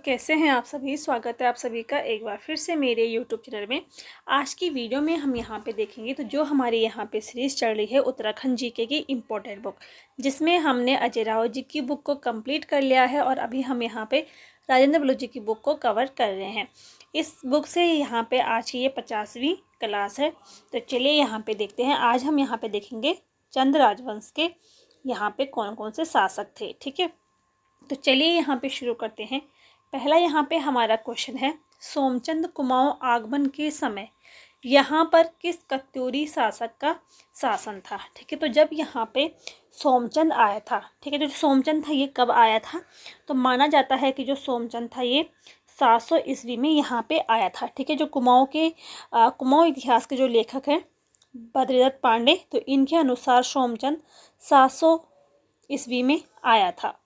कैसे हैं आप सभी। स्वागत है आप सभी का एक बार फिर से मेरे YouTube चैनल में। आज की वीडियो में हम यहाँ पे देखेंगे तो जो हमारे यहाँ पे सीरीज़ चल रही है उत्तराखंड जीके की इम्पोर्टेंट बुक, जिसमें हमने अजय राव जी की बुक को कंप्लीट कर लिया है और अभी हम यहाँ पे राजेंद्र बलूच जी की बुक को कवर कर रहे हैं। इस बुक से यहाँ पे आज की ये 50वीं क्लास है। तो चलिए यहाँ पे देखते हैं। आज हम यहाँ पे देखेंगे चंद राजवंश के यहाँ पे कौन कौन से शासक थे। ठीक है, तो चलिए यहाँ पे शुरू करते हैं। पहला यहाँ पे हमारा क्वेश्चन है, सोमचंद कुमाऊं आगमन के समय यहाँ पर किस कत्यूरी शासक का शासन था। ठीक है, तो जब यहाँ पे सोमचंद आया था, ठीक है, तो जो सोमचंद था ये कब आया था, तो माना जाता है कि जो सोमचंद था ये 700 ईस्वी में यहाँ पे आया था। ठीक है, जो कुमाऊं इतिहास के जो लेखक हैं बद्रीदत्त पांडे, तो इनके अनुसार सोमचंद 700 ईस्वी में आया था।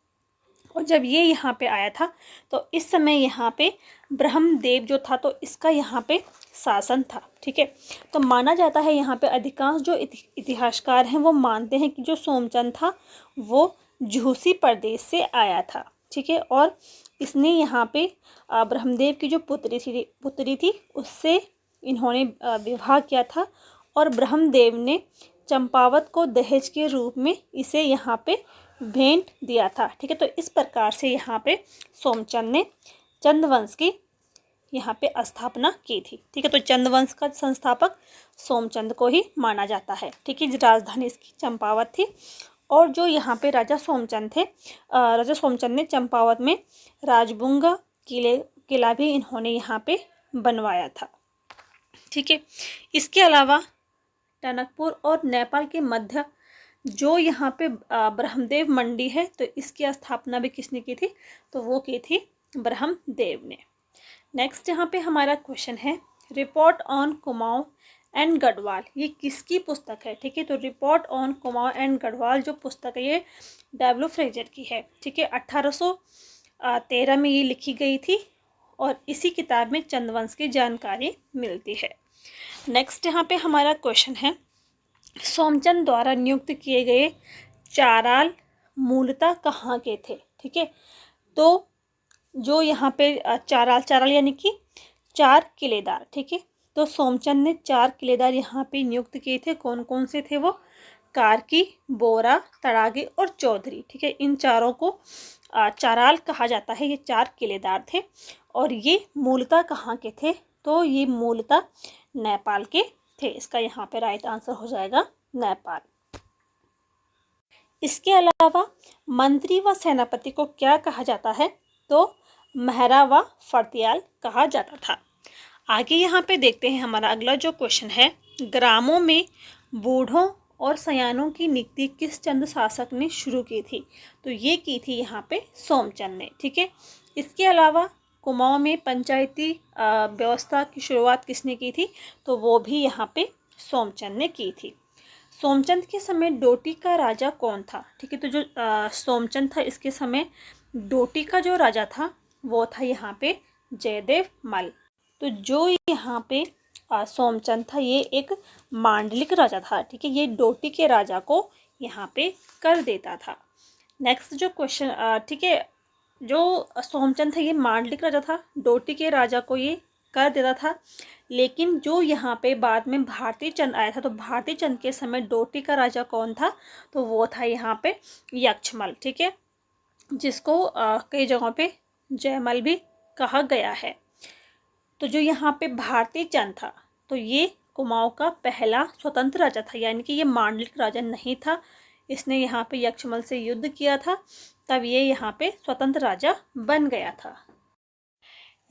और जब ये यहाँ पे आया था तो इस समय यहाँ पे ब्रह्मदेव जो था तो इसका यहाँ पे शासन था। ठीक है, तो माना जाता है यहाँ पे अधिकांश जो इतिहासकार हैं वो मानते हैं कि जो सोमचंद था वो झूसी प्रदेश से आया था। ठीक है, और इसने यहाँ पे ब्रह्मदेव की जो पुत्री थी उससे इन्होंने विवाह किया था और ब्रह्मदेव ने चंपावत को दहेज के रूप में इसे यहाँ पे भेंट दिया था। ठीक है, तो इस प्रकार से यहाँ पे सोमचंद ने चंदवंश की यहाँ पे स्थापना की थी। ठीक है, तो चंदवंश का संस्थापक सोमचंद को ही माना जाता है। ठीक है, राजधानी इसकी चंपावत थी और जो यहाँ पे राजा सोमचंद ने चंपावत में राजबुंगा किला भी इन्होंने यहाँ पे बनवाया था। ठीक है, इसके अलावा टनकपुर और नेपाल के मध्य जो यहाँ पे ब्रह्मदेव मंडी है तो इसकी स्थापना भी किसने की थी, तो वो की थी ब्रह्मदेव ने। नेक्स्ट यहाँ पे हमारा क्वेश्चन है, report on Kumaon and Garhwal, ये किसकी पुस्तक है। ठीक है, तो report on Kumaon and Garhwal जो पुस्तक है ये डब्ल्यू फ्रेजर की है। ठीक है, 1813 में ये लिखी गई थी और इसी किताब में चंदवंश की जानकारी मिलती है। नेक्स्ट यहाँ पे हमारा क्वेश्चन है, सोमचंद द्वारा नियुक्त किए गए चाराल मूलतः कहाँ के थे। ठीक है, तो जो यहाँ पे चाराल यानी कि 4 किलेदार। ठीक है, तो सोमचंद ने 4 किलेदार यहाँ पे नियुक्त किए थे। कौन कौन से थे वो, कार्की, बोरा, तड़ागे और चौधरी। ठीक है, इन चारों को चाराल कहा जाता है। ये 4 किलेदार थे और ये मूलतः कहाँ के थे, तो ये मूलतः नेपाल के थे। इसका यहाँ पे राइट आंसर हो जाएगा नेपाल। इसके अलावा मंत्री व सेनापति को क्या कहा जाता है, तो महरा व फर्तियाल कहा जाता था। आगे यहाँ पे देखते हैं हमारा अगला जो क्वेश्चन है, ग्रामों में बूढ़ों और सयानों की नियुक्ति किस चंद शासक ने शुरू की थी, तो ये की थी यहाँ पे सोमचंद ने। ठीक है, इसके अलावा कुमाऊं में पंचायती व्यवस्था की शुरुआत किसने की थी, तो वो भी यहाँ पे सोमचंद ने की थी। सोमचंद के समय डोटी का राजा कौन था। ठीक है, तो जो सोमचंद था इसके समय डोटी का जो राजा था वो था यहाँ पे जयदेव मल। तो जो यहाँ पे सोमचंद था ये एक मांडलिक राजा था। ठीक है, ये डोटी के राजा को यहाँ पे कर देता था। नेक्स्ट जो क्वेश्चन, ठीक है, जो सोमचंद था ये मांडलिक राजा था, डोटी के राजा को ये कर देता था। लेकिन जो यहाँ पे बाद में भारती चंद आया था तो भारती चंद के समय डोटी का राजा कौन था, तो वो था यहाँ पे यक्षमल। ठीक है, जिसको कई जगहों पे जयमल भी कहा गया है। तो जो यहाँ पे भारती चंद था तो ये कुमाऊं का पहला स्वतंत्र राजा था, यानी कि ये मांडलिक राजा नहीं था। इसने यहाँ पे यक्षमल से युद्ध किया था, तब ये यहाँ पे स्वतंत्र राजा बन गया था।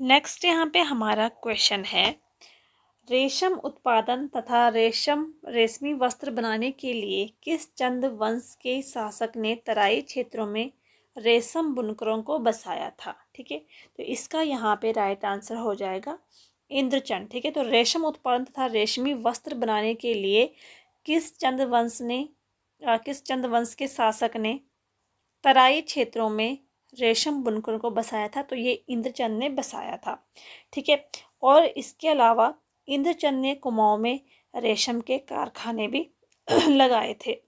नेक्स्ट यहाँ पे हमारा क्वेश्चन है, रेशम उत्पादन तथा रेशमी वस्त्र बनाने के लिए किस चंद वंश के शासक ने तराई क्षेत्रों में रेशम बुनकरों को बसाया था। ठीक है, तो इसका यहाँ पे राइट आंसर हो जाएगा इंद्रचंद। ठीक है, तो रेशम उत्पादन तथा रेशमी वस्त्र बनाने के लिए किस चंद वंश के शासक ने तराई क्षेत्रों में रेशम बुनकरों को बसाया था, तो ये इंद्रचंद ने बसाया था। ठीक है, और इसके अलावा इंद्रचंद ने कुमाऊं में रेशम के कारखाने भी लगाए थे।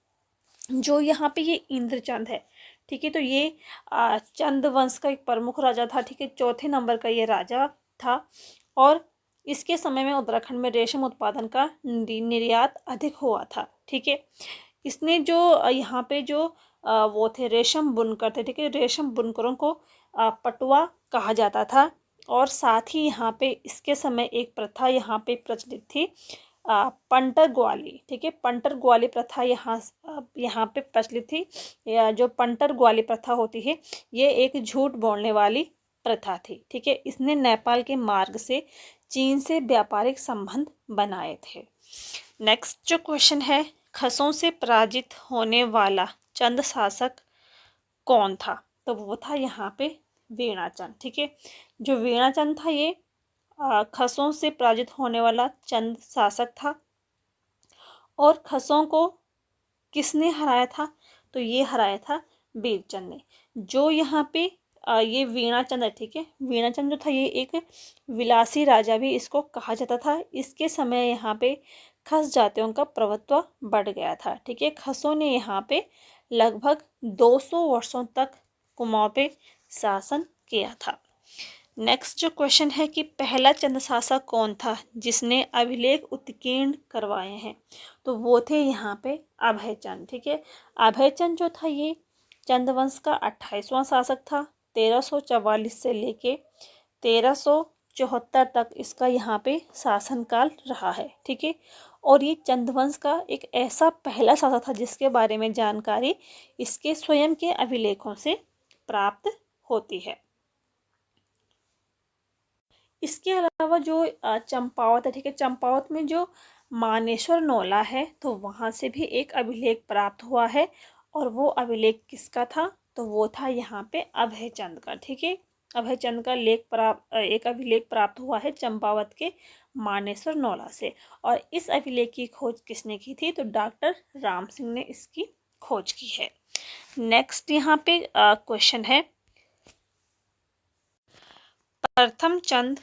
जो यहाँ पे ये इंद्रचंद है ठीक है। तो ये चंद वंश का एक प्रमुख राजा था, ठीक है। चौथे नंबर का ये राजा था और इसके समय में उत्तराखंड में रेशम उत्पादन का निर्यात अधिक हुआ था, ठीक है। इसने जो यहाँ पे जो वो थे रेशम बुनकर थे, ठीक है। रेशम बुनकरों को पटुआ कहा जाता था और साथ ही यहाँ पे इसके समय एक प्रथा यहाँ पे प्रचलित थी, पंटर ग्वाली, ठीक है। पंटर ग्वाली प्रथा यहाँ पे प्रचलित थी। या जो पंटर ग्वाली प्रथा होती है ये एक झूठ बोलने वाली प्रथा थी, ठीक है। इसने नेपाल के मार्ग से चीन से व्यापारिक संबंध बनाए थे। नेक्स्ट जो क्वेश्चन है, खसों से पराजित होने वाला चंद शासक कौन था? तो वो था यहाँ पे वीणाचंद, ठीक है। जो वीणाचंद था ये खसों से पराजित होने वाला चंद शासक था। और खसों को किसने हराया था? तो ये हराया था वीरचंद ने। जो यहाँ पे ये वीणाचंद है, ठीक है। वीणाचंद जो था ये एक विलासी राजा भी इसको कहा जाता था। इसके समय यहाँ पे खस जातियों का प्रभुत्व बढ़ गया था, ठीक है। खसों ने यहाँ पे लगभग 200 वर्षों तक कुमाऊं पे शासन किया था। नेक्स्ट जो क्वेश्चन है कि पहला चंद शासक कौन था जिसने अभिलेख उत्कीर्ण करवाए हैं? तो वो थे यहाँ पे अभयचंद, ठीक है। अभयचंद जो था ये चंदवंश का 28वां शासक था। 1344 से लेके 1374 तक इसका यहाँ पे शासनकाल रहा है, ठीक है। और ये चंदवंश का एक ऐसा पहला शासक था जिसके बारे में जानकारी इसके स्वयं के अभिलेखों से प्राप्त होती है। इसके अलावा जो चंपावत है, ठीक है। चंपावत में जो मानेश्वर नौला है तो वहाँ से भी एक अभिलेख प्राप्त हुआ है। और वो अभिलेख किसका था? तो वो था यहाँ पे अभयचंद का, ठीक है। अभयचंद का एक अभिलेख प्राप्त हुआ है चंपावत के मानेश्वर नौला से। और इस अभिलेख की खोज किसने की थी? तो डॉक्टर राम सिंह ने इसकी खोज की है। नेक्स्ट यहाँ पे क्वेश्चन है, प्रथम चंद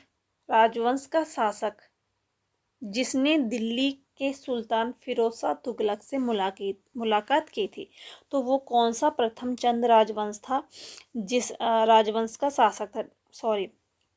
राजवंश का शासक जिसने दिल्ली के सुल्तान फिरोज शाह तुगलक से मुलाकात की थी, तो वो कौन सा प्रथम चंद राजवंश था? राजवंश का शासक था,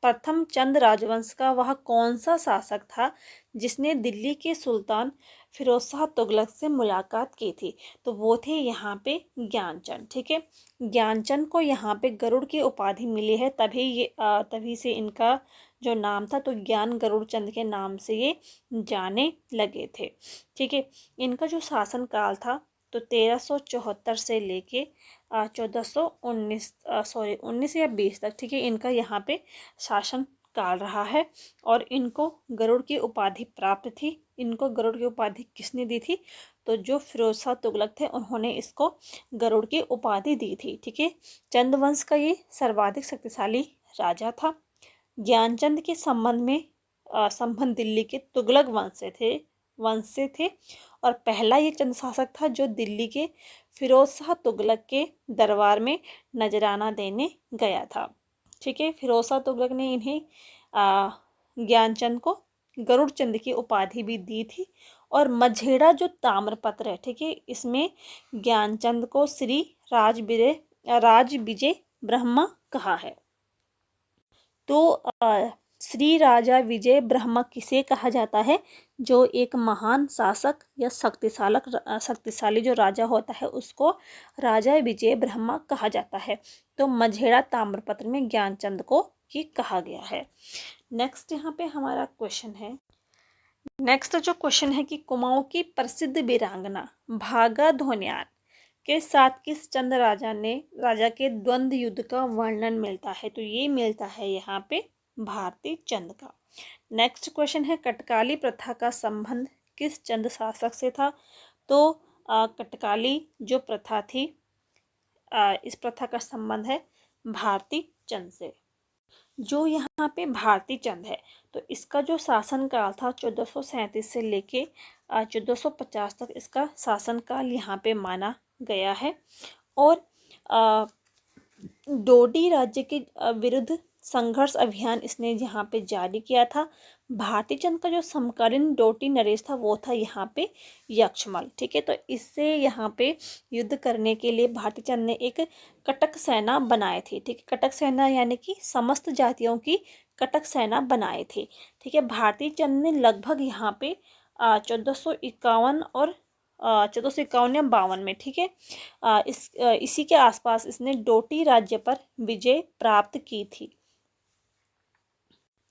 प्रथम चंद राजवंश का वह कौन सा शासक था जिसने दिल्ली के सुल्तान फिरोज शाह तुगलक से मुलाकात की थी? तो वो थे यहाँ पे ज्ञानचंद, ठीक है। ज्ञानचंद को यहाँ पे गरुड़ की उपाधि मिली है, तभी से इनका जो नाम था तो ज्ञान गरुड़ चंद के नाम से ये जाने लगे थे, ठीक है। इनका जो शासन काल था तो 1374 से लेके 19 या 20 तक, ठीक है, इनका यहाँ पे शासन काल रहा है। और इनको गरुड़ की उपाधि प्राप्त थी। इनको गरुड़ की उपाधि किसने दी थी? तो जो फिरोज शाह तुगलक थे उन्होंने इसको गरुड़ की उपाधि दी थी, ठीक है। चंद का ये सर्वाधिक शक्तिशाली राजा था। ज्ञानचंद के संबंध दिल्ली के तुगलक वंश से थे। और पहला ये चंद शासक था जो दिल्ली के फिरोज शाह तुगलक के दरबार में नजराना देने गया था, ठीक है। फिरोज शाह तुगलक ने इन्हें ज्ञानचंद को गरुड़ चंद की उपाधि भी दी थी। और मझेड़ा जो ताम्रपत्र है, ठीक है, इसमें ज्ञानचंद को श्री राज विजय ब्रह्मा कहा है। तो श्री राजा विजय ब्रह्मा किसे कहा जाता है? जो एक महान शासक या शक्तिशाली जो राजा होता है उसको राजा विजय ब्रह्मा कहा जाता है। तो मझेड़ा ताम्रपत्र में ज्ञानचंद को ये कहा गया है। नेक्स्ट यहाँ पे हमारा क्वेश्चन है, नेक्स्ट जो क्वेश्चन है कि कुमाऊं की प्रसिद्ध वीरांगना भागा धोनियार के साथ किस चंद राजा के द्वंद्व युद्ध का वर्णन मिलता है? तो ये मिलता है यहाँ पे भारती चंद का। नेक्स्ट क्वेश्चन है, कटकाली प्रथा का संबंध किस चंद शासक से था? तो कटकाली जो प्रथा थी इस प्रथा का संबंध है भारती चंद से। जो यहाँ पे भारती चंद है तो इसका जो शासन काल था 1437 से लेके 1450 तक इसका शासन काल यहाँ पे माना गया है। और डोडी राज्य के विरुद्ध संघर्ष अभियान इसने यहाँ पे जारी किया था। भारती चंद का जो समकालीन डोटी नरेश था वो था यहाँ पे यक्षमल। ठीक है, तो इससे यहाँ पे युद्ध करने के लिए भारती चंद ने एक कटक सेना बनाए थे। ठीक है, कटक सेना यानी कि समस्त जातियों की कटक सेना बनाए थे। ठीक है, भारती चंद ने लगभग यहाँ पे 1451 और 1451 या 52 में, ठीक है, इसी के आसपास इसने डोटी राज्य पर विजय प्राप्त की थी।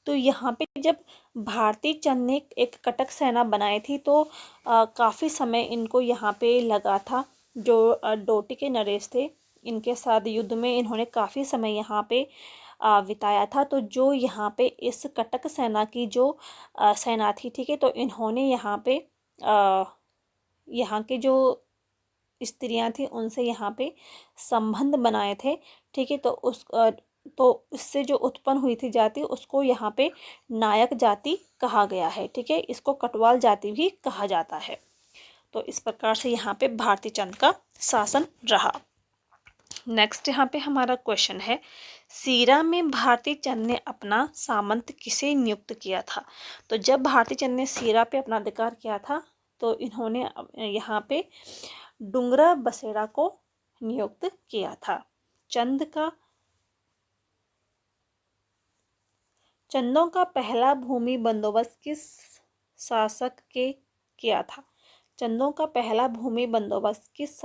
तो यहाँ पे जब भारती चंद ने एक कटक सेना बनाई थी तो काफ़ी समय इनको यहाँ पे लगा था। जो डोटी के नरेश थे इनके साथ युद्ध में इन्होंने काफ़ी समय यहाँ पे बिताया था। तो जो यहाँ पे इस कटक सेना की जो सेना थी, ठीक है, तो इन्होंने यहाँ पे यहाँ के जो स्त्रियां थी उनसे यहाँ पे संबंध बनाए थे। ठीक है, तो इससे जो उत्पन्न हुई थी जाति उसको यहाँ पे नायक जाति कहा गया है। ठीक है, इसको कटवाल जाति भी कहा जाता है। तो इस प्रकार से यहाँ पे भारती चंद का शासन रहा। नेक्स्ट यहाँ पे हमारा क्वेश्चन है, सीरा में भारती चंद ने अपना सामंत किसे नियुक्त किया था? तो जब भारती चंद ने सीरा पे अपना अधिकार किया था तो इन्होंने यहाँ पे डुंगरा बसेड़ा को नियुक्त किया था। चंदों का पहला भूमि बंदोबस्त किस शासक के किया था? चंदों का पहला भूमि बंदोबस्त किस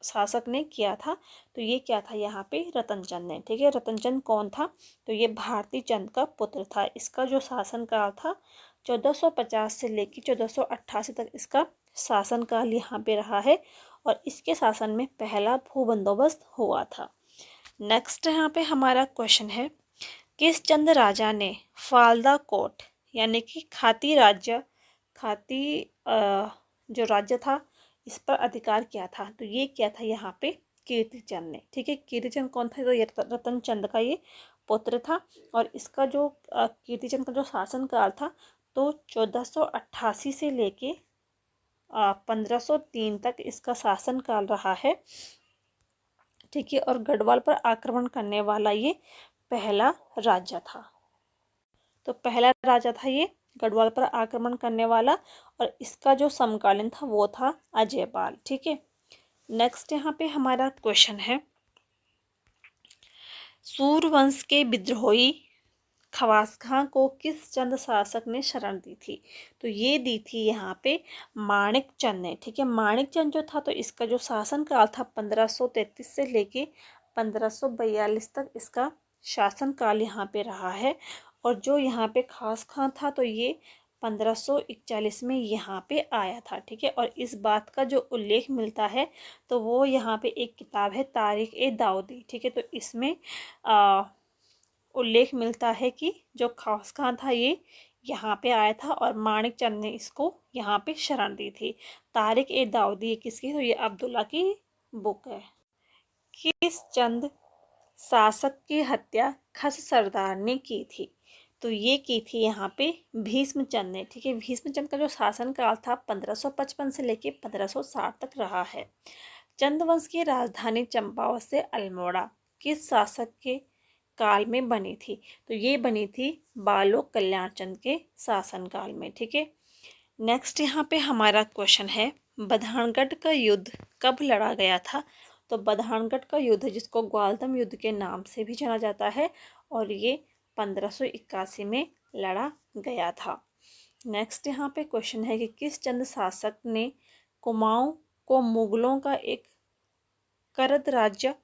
शासक ने किया था? तो ये क्या था यहाँ पे रतनचंद ने। ठीक है, रतनचंद कौन था? तो ये भारती चंद का पुत्र था। इसका जो शासनकाल था 1450 से लेकर 1488 तक इसका शासनकाल यहाँ पे रहा है और इसके शासन में पहला भू बंदोबस्त हुआ था। नेक्स्ट यहाँ पे हमारा क्वेश्चन है, किस चंद राजा ने फालदा कोट यानी कि खाती जो राज्य था इस पर अधिकार किया था? तो ये क्या था यहाँ पे कीर्तिचंद ने। ठीक है, कीर्तिचंद कौन था? तो ये रतनचंद का ये पुत्र था और इसका जो कीर्तिचंद का जो शासनकाल था तो 1488 से लेके 1503 तक इसका शासनकाल रहा है। ठीक है, और गढ़वाल पर आक्रमण करने वाला ये पहला राजा था। तो पहला राजा था ये गढ़वाल पर आक्रमण करने वाला और इसका जो समकालीन था वो था अजयपाल। ठीक है, नेक्स्ट यहाँ पे हमारा क्वेश्चन है, सूर्यवंश के विद्रोही खवास खां को किस चंद शासक ने शरण दी थी? तो ये दी थी यहाँ पे माणिक चंद ने। ठीक है, माणिक चंद जो था तो इसका जो शासनकाल था 1533 से लेके 1542 तक इसका शासनकाल यहाँ पे रहा है और जो यहाँ पे खास खां था तो ये 1541 में यहाँ पे आया था। ठीक है, और इस बात का जो उल्लेख मिलता है तो वो यहाँ पे एक किताब है तारीख ए दाऊदी। ठीक है, तो इसमें उल्लेख मिलता है कि जो खास खां था ये यहाँ पे आया था और माणिक चंद ने इसको यहाँ पे शरण दी थी। तारिक ए दाऊदी किसकी? तो ये अब्दुल्ला की बुक है। किस चंद शासक की हत्या खस सरदार ने की थी? तो ये की थी यहाँ पे भीष्मचंद ने। ठीक है, भीष्मचंद का जो शासनकाल था 1555 से लेके 1560 तक रहा है। चंदवंश की राजधानी चंपावत से अल्मोड़ा किस शासक के काल में बनी थी? तो ये बनी थी बालोक कल्याण चंद के शासनकाल में। ठीक है, नेक्स्ट यहाँ पे हमारा क्वेश्चन है, बधानगढ़ का युद्ध कब लड़ा गया था? तो बधानगढ़ का युद्ध जिसको ग्वालदम युद्ध के नाम से भी जाना जाता है और ये 1581 में लड़ा गया था। नेक्स्ट यहाँ पे क्वेश्चन है कि किस चंद शासक ने कुमाऊं को मुगलों का एक करद राज्य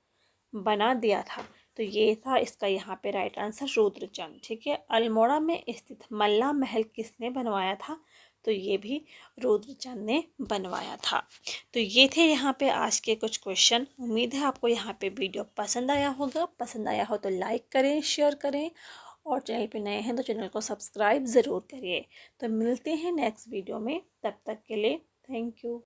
बना दिया था? तो ये था इसका यहाँ पे राइट आंसर रुद्रचंद। ठीक है, अल्मोड़ा में स्थित मल्ला महल किसने बनवाया था? तो ये भी रुद्रचंद ने बनवाया था। तो ये थे यहाँ पे आज के कुछ क्वेश्चन। उम्मीद है आपको यहाँ पे वीडियो पसंद आया होगा। पसंद आया हो तो लाइक करें, शेयर करें और चैनल पे नए हैं तो चैनल को सब्सक्राइब ज़रूर करिए। तो मिलते हैं नेक्स्ट वीडियो में, तब तक के लिए थैंक यू।